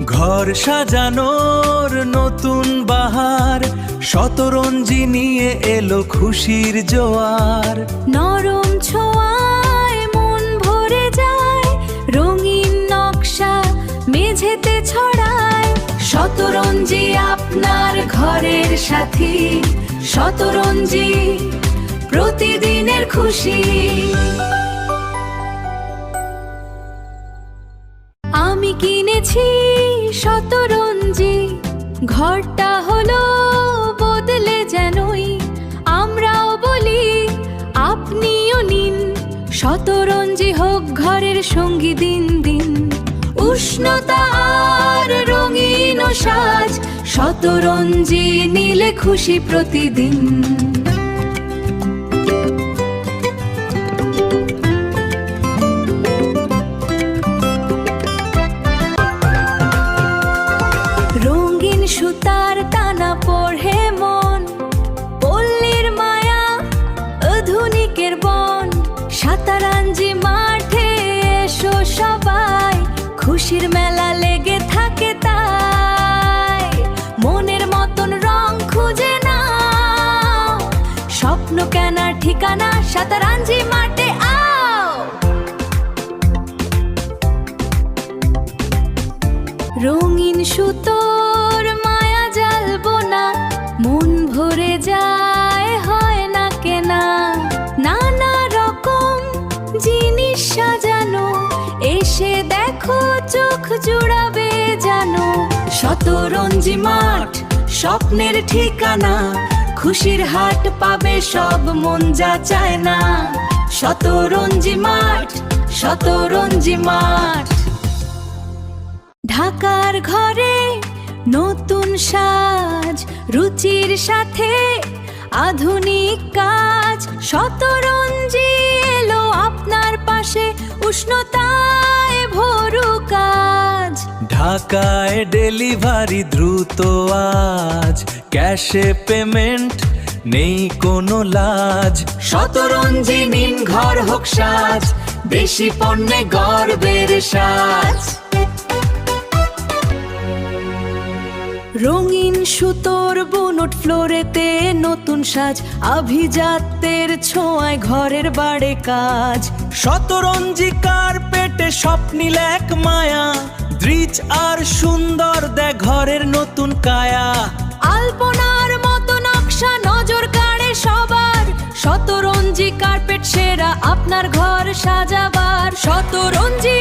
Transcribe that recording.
ঘর সাজানোর নতুন বাহার, শতরঞ্জি নিয়ে এলো খুশির জোয়ার। নরম ছোঁয়ায় মন ভরে যায়, রঙিন নকশা মেঝেতে ছড়ায়। শতরঞ্জি আপনার ঘরের সাথী, শতরঞ্জি প্রতিদিনের খুশি। আমি কিনেছি শতরঞ্জি, ঘরটা হলো বদলে যেনই। আমরাও বলি আপনিও নিন, শতরঞ্জি হোক ঘরের সঙ্গী দিন দিন। উষ্ণতা আর রঙিন সাজ, শতরঞ্জি নিলে খুশি প্রতিদিন। রঙিন সুতার টানা পড়ে মন, পল্লীর মায়া আধুনিকের বন। শতরঞ্জি মাঠে এসো সবাই, খুশির মেলা লেগে থাকে তাই। মনের মতন রং খুঁজে নাও, স্বপ্ন কেনার ঠিকানা শতরঞ্জি মাঠে আও। রঙিন সুতোর মায়া জ্বালবো না, মন ভরে যায় হয় না কেনা। নানা রকম জিনিস সাজানো, এসে দেখো চোখ জুড়াবে জানো। শতরঞ্জি মাঠ স্বপ্নের ঠিকানা, খুশির হাট পাবে সব মন যা চায় না। শতরঞ্জি মাঠ, শতরঞ্জি মাঠ। ঢাকার ঘরে নতুন সাজ, রুচির সাথে আধুনিক কাজ। শতরঞ্জি এলো আপনার পাশে, উষ্ণতায় ভরু কাজ। ঢাকায় ডেলিভারি দ্রুত আজ, ক্যাশে পেমেন্ট নেই কোনো লাজ। শতরঞ্জি নিন ঘর হোক সাজ, বেশি পণ্যে গর্বের সাজ। রঙিন সুতোর বুনট ফ্লোরেতে নতুন সাজ, আভিজাত্যের ছোঁয়ায় ঘরের বাড়ে কাজ। শতরঞ্জি কার্পেটে স্বপ্নিল এক মায়া, দ্রিজ আর সুন্দর দেয় ঘরের নতুন কায়া। আলপনার মতো নকশা নজর কাড়ে সবার, শতরঞ্জি কার্পেট সেরা আপনার ঘর সাজাবার। শতরঞ্জি